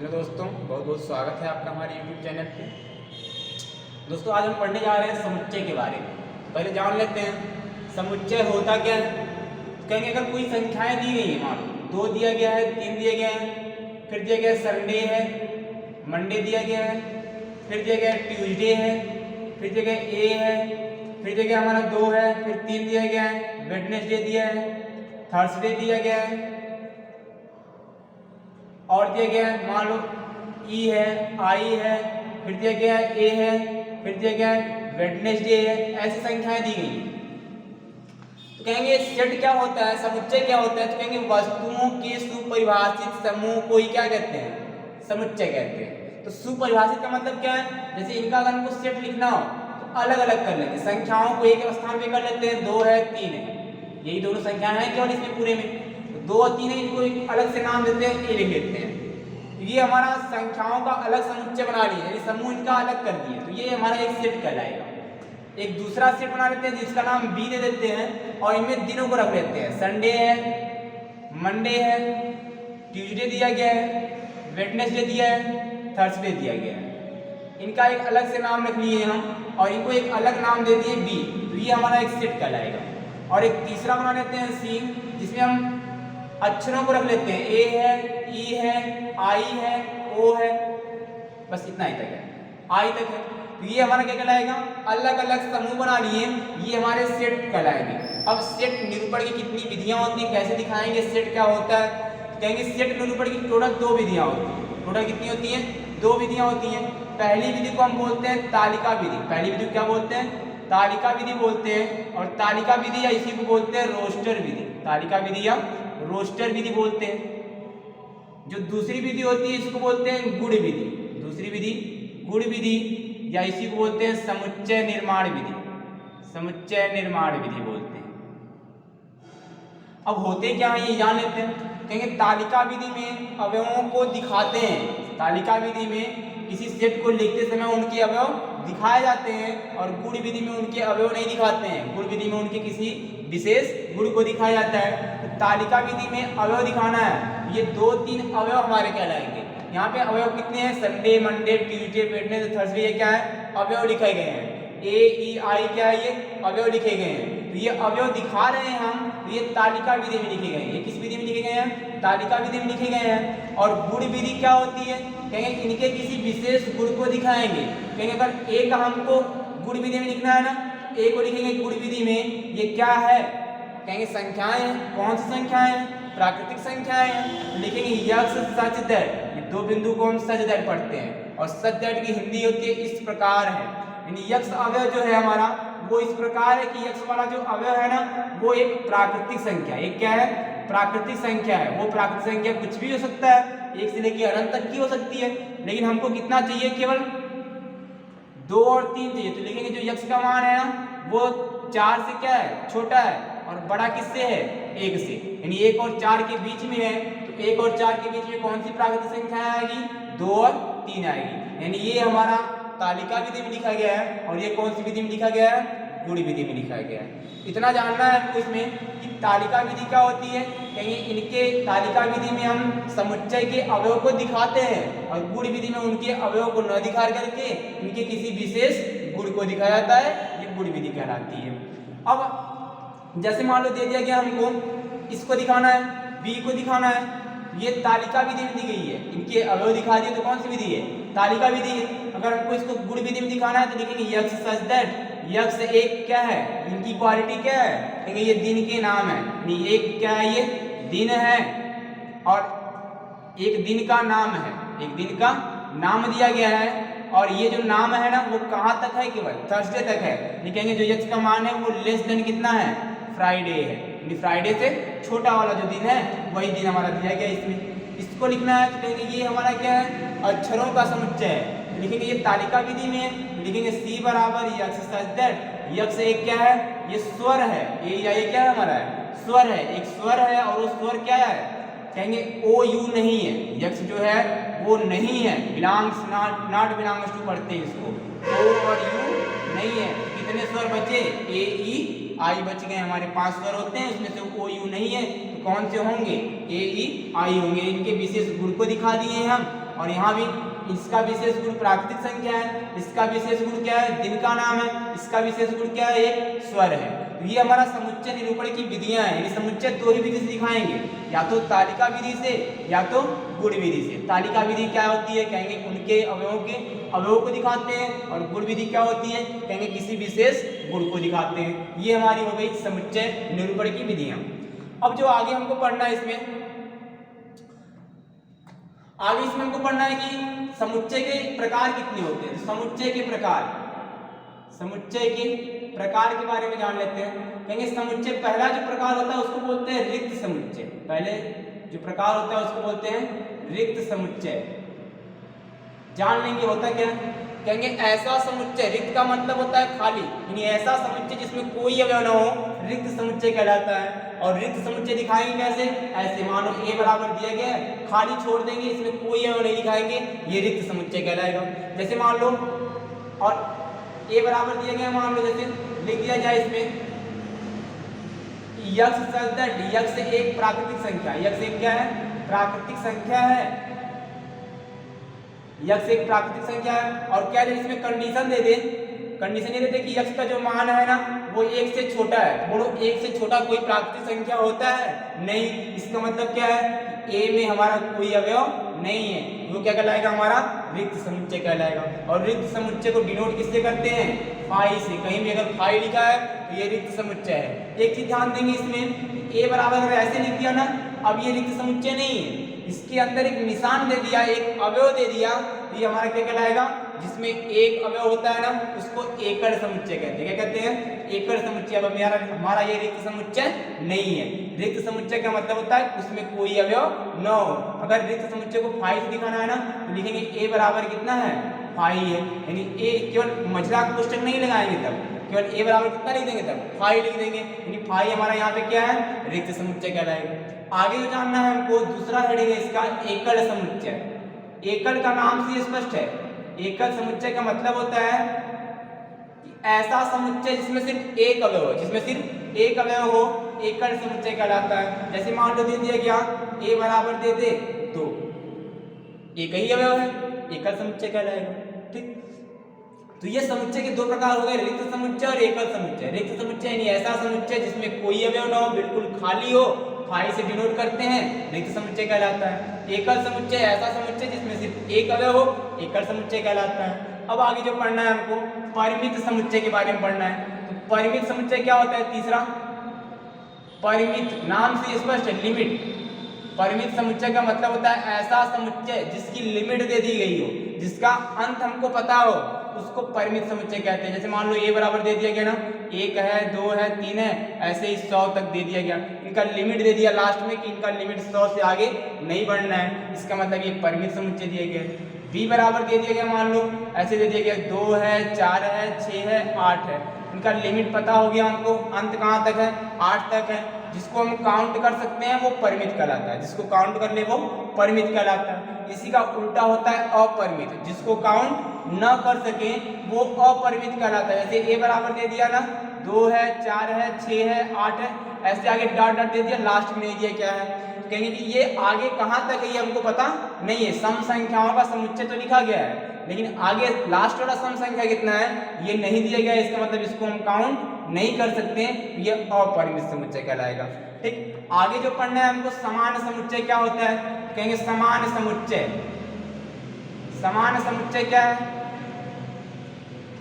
Hello दोस्तों, बहुत बहुत स्वागत है आपका हमारे यूट्यूब चैनल पे। दोस्तों, आज हम पढ़ने जा रहे हैं समुच्चय के बारे में। पहले जान लेते हैं समुच्चय होता क्या है। कहेंगे अगर कोई संख्याएं दी गई है, मान लो 2 दिया गया है, 3 दिया गया है, फिर दिया गया है संडे है, मंडे दिया गया है, फिर दिया गया है ट्यूसडे है, फिर दिया गया है ए है, फिर दिया गया हमारा 2 है, फिर 3 दिया गया है, वेडनेसडे दिया है, थर्सडे दिया गया है और दिया गया है मान लो ई है, आई है, फिर दिया गया है ए है, फिर दिया गया है वेडनेसडे है। ऐसी संख्याएं दी गई हैं। तो कहेंगे सेट क्या होता है, समुच्चय क्या होता है। तो कहेंगे वस्तुओं के सुपरिभाषित समूह को ही क्या कहते हैं, समुच्चय कहते हैं। तो सुपरिभाषित का मतलब क्या है, जैसे इनका अगर हमको सेट लिखना हो तो अलग अलग कर लेंगे। संख्याओं को एक स्थान पे कर लेते हैं, 2 है 3 है, यही दोनों संख्याएं हैं केवल इसमें पूरे में। 2 और 3 है, इनको एक अलग से नाम देते हैं, ए लिख लेते हैं। ये हमारा संख्याओं का अलग समुच्चय बना लिया, यानी समूह इनका अलग कर दिए। तो ये हमारा एक सेट कहलाएगा। एक दूसरा सेट बना लेते हैं जिसका नाम बी दे देते हैं और इनमें दिनों को रख लेते हैं। संडे है, मंडे है, ट्यूसडे दिया गया है, वेडनेसडे दिया है, थर्सडे दिया गया है। इनका एक अलग से नाम रख लिए हम और इनको एक अलग नाम दे दिए बी। तो ये हमारा एक सेट कहलाएगा। और एक तीसरा बना लेते हैं सी, जिसमें हम अक्षरों को रख लेते हैं। ए है, ई है, आई है, ओ है, बस इतना ही तक है, आई तक है। तो ये हमारा क्या कहलाएगा, अलग अलग समूह बना लिए, ये हमारे सेट कहलाएंगे। अब सेट निरूपण की कितनी विधियां होती हैं, कैसे दिखाएंगे सेट क्या होता है। तो कहेंगे सेट निरूपण की टोटल 2 विधियां होती हैं। टोटल कितनी होती हैं, 2 विधियां होती हैं। पहली विधि को हम बोलते हैं तालिका विधि। पहली विधि को क्या बोलते हैं, तालिका विधि बोलते हैं। और तालिका विधि या इसी को बोलते हैं रोस्टर विधि। तालिका विधि या रोस्टर विधि बोलते हैं। जो दूसरी विधि होती है इसको बोलते हैं गुण विधि। दूसरी विधि गुण विधि या इसी को बोलते हैं समुच्चय निर्माण विधि। समुच्चय निर्माण विधि बोलते हैं। अब होते क्या है ये जान लेते हैं। कहेंगे तालिका विधि में अवयवों को दिखाते हैं। तालिका विधि में किसी सेट को लिखते समय उनके अवयव दिखाए जाते हैं और गुण विधि में उनके अवयव नहीं दिखाते हैं। गुण विधि में उनके किसी विशेष गुण को दिखाया जाता है। तो तालिका विधि में अवयव दिखाना है, ये 2-3 अवयव हमारे कहलाएंगे। यहाँ पे अवयव कितने हैं, Sunday, Monday, Tuesday, Wednesday, Thursday, ये क्या है, अवयव लिखे गए हैं। ए, ई, आई क्या है, ये अवयव लिखे गए हैं। तो ये अवयव दिखा रहे हैं हम, तो ये तालिका विधि में लिखे गए हैं। ये किस विधि में लिखे गए हैं, तालिका विधि में लिखे गए हैं। और गुण विधि क्या होती है, कहेंगे इनके किसी विशेष गुण को दिखाएंगे। कहेंगे अगर ए का हमको गुण विधि में लिखना है ना, ए को लिखेंगे गुण विधि में, ये क्या है, कहेंगे संख्याएं हैं। कौन सी संख्याएं हैं, प्राकृतिक संख्याएं हैं। लिखेंगे यक्स सच दैट, ये 2 बिंदु को हम सच दैट पढ़ते हैं। और सच दैट की हिंदी होती है इस प्रकार है। यानी यक्स अवयव जो है हमारा वो इस प्रकार है कि यक्स वाला जो अवयव है ना वो एक प्राकृतिक संख्या, एक क्या है, प्राकृतिक संख्या है। वो प्राकृतिक संख्या कुछ भी हो सकता है, 1 से लेकर अनंत तक की हो सकती है। लेकिन हमको कितना चाहिए, केवल 2 और 3 चाहिए। तो लिखेंगे जो यक्स का मान है ना वो 4 से क्या है, छोटा है और बड़ा किससे है, 1 से। यानी 1 और 4 के बीच में है। तो 1 और 4 के बीच में कौन सी प्राकृतिक संख्या आएगी, 2 और 3 आएगी। यानी ये हमारा तालिका विधि में लिखा गया है। और ये कौन सी विधि में लिखा गया है, गुण विधि में लिखा गया है। इतना जानना है आपको इसमें कि तालिका विधि क्या होती है। कहेंगे इनके तालिका विधि में हम समुच्चय के अवयव को दिखाते हैं और गुण विधि में उनके अवयव को न दिखा करके इनके किसी विशेष गुण को दिखाया जाता है। ये गुण विधि कहलाती है। अब जैसे मान लो दे दिया गया हमको, इसको दिखाना है, बी को दिखाना है, ये तालिका विधि में दी गई है। इनके अवयव दिखा दिए तो कौन सी विधि है, तालिका विधि है। अगर हमको इसको गुण विधि में दिखाना है तो लिखेंगे यक्स सच दैट, यक्स एक क्या है, इनकी क्वालिटी क्या है, कहेंगे ये दिन के नाम है। नहीं, एक क्या है, ये दिन है और एक दिन का नाम है, एक दिन का नाम दिया गया है। और ये जो नाम है ना वो कहाँ तक है, केवल थर्सडे तक है। लिखेंगे जो यक्स का मान है वो लेस देन कितना है, फ्राइडे है। यानी फ्राइडे से छोटा वाला जो दिन है वही दिन हमारा दिया गया इसमें। इसको लिखना है तो कहेंगे ये हमारा क्या है, अक्षरों का समुच्चय है। लिखेंगे ये तालिका विधि में, लिखेंगे सी बराबर यक्स सच दैट, यक्स एक क्या है, ये स्वर है। ये क्या है हमारा है, स्वर है, एक स्वर है। और वो स्वर क्या है, कहेंगे ओ यू नहीं है, यक्स जो है वो नहीं है, बिलोंग्स नॉट बिलोंग्स टू पढ़ते हैं इसको, ओ और यू नहीं है। कितने स्वर बचे, ए, ई, आई बच गए हमारे। 5 स्वर होते हैं, उसमें से ओ यू नहीं है, तो कौन से होंगे, ए, ई, आई होंगे। इनके विशेष गुण को दिखा दिए हैं हम और यहाँ भी इसका विशेष गुण प्राकृतिक संख्या है, इसका विशेष गुण क्या है, दिन का नाम है, इसका विशेष गुण क्या है, एक स्वर है। तो ये हमारा समुच्चय निरूपण की विधियां हैं। यानी समुच्चय दो ही विधि से दिखाएंगे, या तो तालिका विधि से या तो गुण विधि से। तालिका विधि क्या होती है, कहेंगे उनके अवयवों को दिखाते हैं, और गुण विधि क्या होती है, कहेंगे किसी विशेष गुण को दिखाते हैं। ये हमारी हो गई समुच्चय निरूपण की विधियां। अब जो आगे हमको पढ़ना है इसमें हमको पढ़ना है कि समुच्चय के प्रकार कितने होते हैं। समुच्चय के प्रकार के बारे में जान लेते हैं। कहेंगे समुच्चय पहला जो प्रकार होता है उसको बोलते हैं रिक्त समुच्चय। पहले जो प्रकार होता है उसको बोलते हैं रिक्त समुच्चय। जान लेंगे होता क्या, कहेंगे ऐसा समुच्चय, रिक्त का मतलब होता है खाली, यानी ऐसा समुच्चय जिसमें कोई अवयव न हो रिक्त समुच्चय कहलाता है। और रिक्त समुच्चय दिखाएंगे कैसे, ऐसे मानो ए बराबर दिया गया है, खाली छोड़ देंगे, इसमें कोई अवयव नहीं दिखाएंगे, ये रिक्त समुच्चय कहलाएगा। जैसे मान लो, और ए बराबर दिया गया, मान लो जैसे लिख दिया जाए इसमें यक्ष सदृश, यक्ष एक प्राकृतिक संख्या, यक्ष एक क्या है, प्राकृतिक संख्या है, यक्ष एक प्राकृतिक संख्या है। और क्या इसमें कंडीशन दे दे, कंडीशन ये देते कि यक्ष का जो मान है ना वो एक से छोटा है। बोलो एक से छोटा कोई प्राकृतिक संख्या होता है नहीं। इसका मतलब क्या है, ए में हमारा कोई अवयव नहीं है, वो क्या कहलाएगा, हमारा रिक्त समुच्चय कहलाएगा। और रिक्त समुच्चय को डिनोट किससे करते हैं, फाई से। कहीं भी अगर फाई लिखा है तो ये रिक्त समुच्चय है। एक चीज ध्यान देंगे इसमें, ए बराबर अगर ऐसे लिख दिया ना, अब ये रिक्त समुच्चय नहीं है, इसके अंदर एक निशान दे दिया, एक अवयव दे दिया, ये हमारा क्या कहलाएगा, जिसमें एक अवयव होता है ना उसको एकड़ समुच्चय कहते हैं। क्या कहते हैं, एकड़ समुच्चय। अब हमारा ये रिक्त समुच्चय नहीं है। रिक्त समुच्चय का मतलब होता है उसमें कोई अवयव न हो। अगर रिक्त समुच्चय को फाई से दिखाना है ना तो लिखेंगे ए बराबर कितना है, फाई है, यानी ए केवल मझला कोष्टक नहीं लगाएंगे, तब केवल ए बराबर कितना लिख देंगे, तब फाई लिख देंगे, यानी फाई हमारा यहाँ पे क्या है, रिक्त समुच्चय कहलाएगा। आगे जो जानना है हमको, दूसरा हेडिंग है इसका एकड़ समुच्चय। एकड़ का नाम से स्पष्ट है, एकड़ समुच्चय का मतलब होता है कि ऐसा समुच्चय जिसमें सिर्फ एक अवयव हो, जिसमें सिर्फ एक अवयव हो, एकड़ समुच्चय कहलाता है। जैसे मान लो दे दिया गया ए बराबर दे दे 2, एक ही अवयव है, एकड़ समुच्चय कहलाएगा। ठीक, तो ये समुच्चय के दो प्रकार हो गए, रिक्त समुच्चय और एकड़ समुच्चय। रिक्त समुच्चय यानी ऐसा समुच्चय जिसमें कोई अवयव न हो, बिल्कुल खाली हो, फाई से डिनोट करते हैं, रिक्त समुच्चय कहलाता है। एकड़ समुच्चय ऐसा समुच्चय जिसमें सिर्फ एक अवयव हो, एकड़ समुच्चय कहलाता है। अब आगे जो पढ़ना है हमको, परिमित समुच्चय के बारे में पढ़ना है। तो परिमित समुच्चय क्या होता है, तीसरा, परिमित नाम से स्पष्ट है, लिमिट। परिमित समुच्चय का मतलब होता है ऐसा समुच्चय जिसकी लिमिट दे दी गई हो, जिसका अंत हमको पता हो, उसको परिमित समुच्चय कहते हैं। जैसे मान लो ए बराबर दे दिया गया ना, 1 है, 2 है, 3 है, ऐसे ही 100 तक दे दिया गया, इनका लिमिट दे दिया लास्ट में कि इनका लिमिट 100 से आगे नहीं बढ़ना है, इसका मतलब ये परिमित समुच्चय दिए गए। बी बराबर दे दिया गया, मान लो ऐसे दे दिया गया, 2 है, 4 है, 6 है, 8 है, इनका लिमिट पता हो गया हमको, अंत कहाँ तक है, 8 तक है। जिसको हम काउंट कर सकते हैं वो परिमित कहलाता है, जिसको काउंट कर ले वो परिमित कहलाता है। इसी का उल्टा होता है अपरिमित, जिसको काउंट न कर सके वो अपरिमित कहलाता है। जैसे ए बराबर दे दिया ना, 2 है, 4 है, 6 है, 8 है, ऐसे आगे डॉट डॉट दे दिया, लास्ट में नहीं दिया क्या है, कहेंगे कि ये आगे कहाँ तक है ये हमको पता नहीं है। सम संख्याओं का समुच्चय तो लिखा गया है, लेकिन आगे लास्ट वाला सम संख्या कितना है ये नहीं दिया गया, इसका मतलब इसको हम काउंट नहीं कर सकते, ये अपरिमित समुच्चय कहलाएगा। ठीक, आगे जो पढ़ना है हमको, समान समुच्चय क्या होता है, कहेंगे समान समुच्चय। समान समुच्चय क्या है,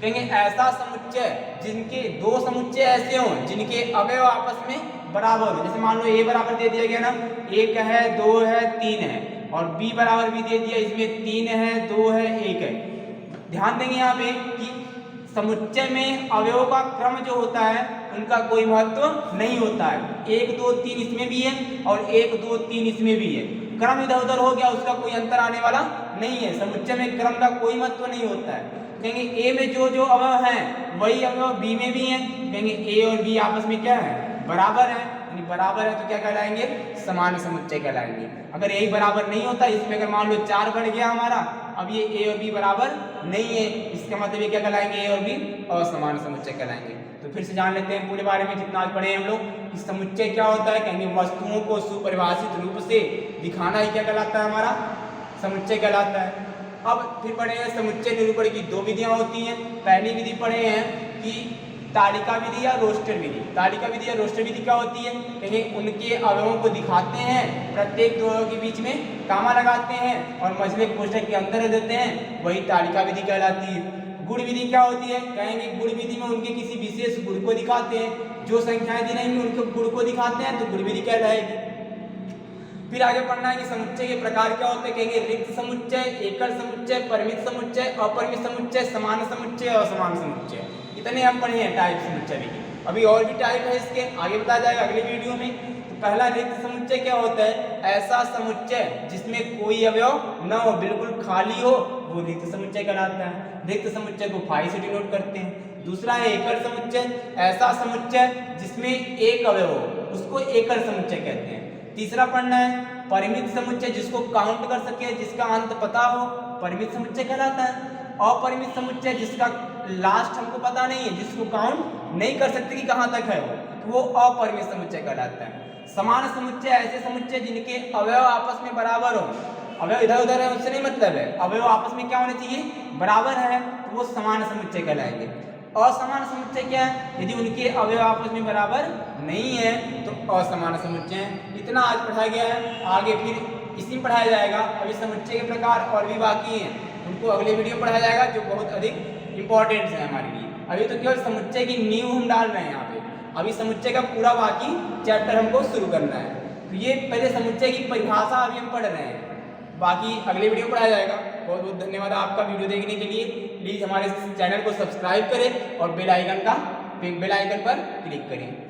कहेंगे ऐसा समुच्चय जिनके दो समुच्चय ऐसे हों जिनके अवयव आपस में बराबर हो। जैसे मान लो ए बराबर दे दिया गया ना, 1 है, 2 है, 3 है, और बी बराबर भी दे दिया, इसमें 3 है, 2 है, 1 है। ध्यान देंगे यहाँ पे कि समुच्चय में अवयवों का क्रम जो होता है उनका कोई महत्व नहीं होता है। 1 2 3 इसमें भी है और 1 2 3 इसमें भी है, क्रम इधर उधर हो गया, उसका कोई अंतर आने वाला नहीं है। समुच्चय में क्रम का कोई महत्व नहीं होता है। कहेंगे ए में जो जो अवयव हैं वही अवयव बी में भी हैं, कहेंगे ए और बी आपस में क्या है, बराबर है, यानी बराबर है तो क्या कहलाएंगे, समान समुच्चय कहलाएंगे। अगर यही बराबर नहीं होता, इसमें अगर मान लो 4 बढ़ गया हमारा, अब ये ए और बी बराबर नहीं है, इसका मतलब ये क्या कहलाएंगे, ए और बी असमान समुच्चय कहलाएंगे। तो फिर से जान लेते हैं पूरे बारे में जितना आज पढ़े हम लोग कि समुच्चय क्या होता है। कहेंगे वस्तुओं को सुपरिभाषित रूप से दिखाना ही क्या कहलाता है, हमारा समुच्चय कहलाता है। अब फिर पढ़े हैं समुच्चय निरूपण की दो विधियां होती हैं। पहली विधि पढ़े हैं कि तालिका विधि या रोस्टर विधि। तालिका विधि या रोस्टर विधि क्या होती है? कहीं उनके अवयवों को दिखाते हैं, प्रत्येक दो के बीच में कामा लगाते हैं और मझले कोष्ठक के अंदर देते हैं, वही तालिका विधि कहलाती है। गुण विधि क्या होती है? कहेंगे गुण विधि में उनके किसी विशेष गुण को दिखाते हैं, जो संख्याएं दी रहेंगी उनके गुण को दिखाते हैं, तो गुण विधि कहलाएगी। फिर आगे पढ़ना है कि समुच्चय के प्रकार क्या होते हैं। कहेंगे रिक्त समुच्चय, एकल समुच्चय, परिमित समुच्चय, अपरिमित समुच्चय, समान समुच्चय, असमान समुच्चय। इतने हम पढ़े हैं टाइप समुच्चय के। अभी और भी टाइप है इसके, आगे बताया जाएगा अगले वीडियो में। तो पहला रिक्त समुच्चय क्या होता है? ऐसा समुच्चय जिसमें कोई अवयव न हो, बिल्कुल खाली हो, वो रिक्त समुच्चय कहलाता है। रिक्त समुच्चय को फाई से डिनोट करते हैं। दूसरा है एकल समुच्चय, ऐसा समुच्चय जिसमें एक अवयव हो, उसको एकल समुच्चय कहते हैं। तीसरा पढ़ना है परिमित समुच्चय, जिसको काउंट कर सके, जिसका अंत पता हो, परिमित समुच्चय कहलाता है। अपरिमित समुच्चय जिसका लास्ट हमको पता नहीं है, जिसको काउंट नहीं कर सकते कि कहाँ तक है वो अपरिमित समुच्चय कहलाता है। समान समुच्चय ऐसे समुच्चय जिनके अवयव आपस में बराबर हो। अवयव इधर उधर है उससे नहीं मतलब है, अवयव आपस में क्या होने चाहिए? बराबर है, तो वो समान समुच्चय कहलाएंगे। असमान समुच्चय क्या है? यदि उनके अवयव आपस में बराबर नहीं है तो असमान समुच्चय है। इतना आज पढ़ाया गया है, आगे फिर इसी में पढ़ाया जाएगा। अभी समुच्चय के प्रकार और भी बाकी हैं, उनको अगले वीडियो में पढ़ाया जाएगा, जो बहुत अधिक इंपॉर्टेंट है हमारे लिए। अभी तो केवल समुच्चय की नींव हम डाल रहे हैं यहाँ पे, अभी समुच्चय का पूरा बाकी चैप्टर हमको शुरू करना है। तो ये पहले समुच्चय की परिभाषा अभी हम पढ़ रहे हैं, बाकी अगले वीडियो में पढ़ाया जाएगा। बहुत बहुत धन्यवाद आपका वीडियो देखने के लिए। प्लीज़ हमारे चैनल को सब्सक्राइब करें और बेल आइकन पर क्लिक करें।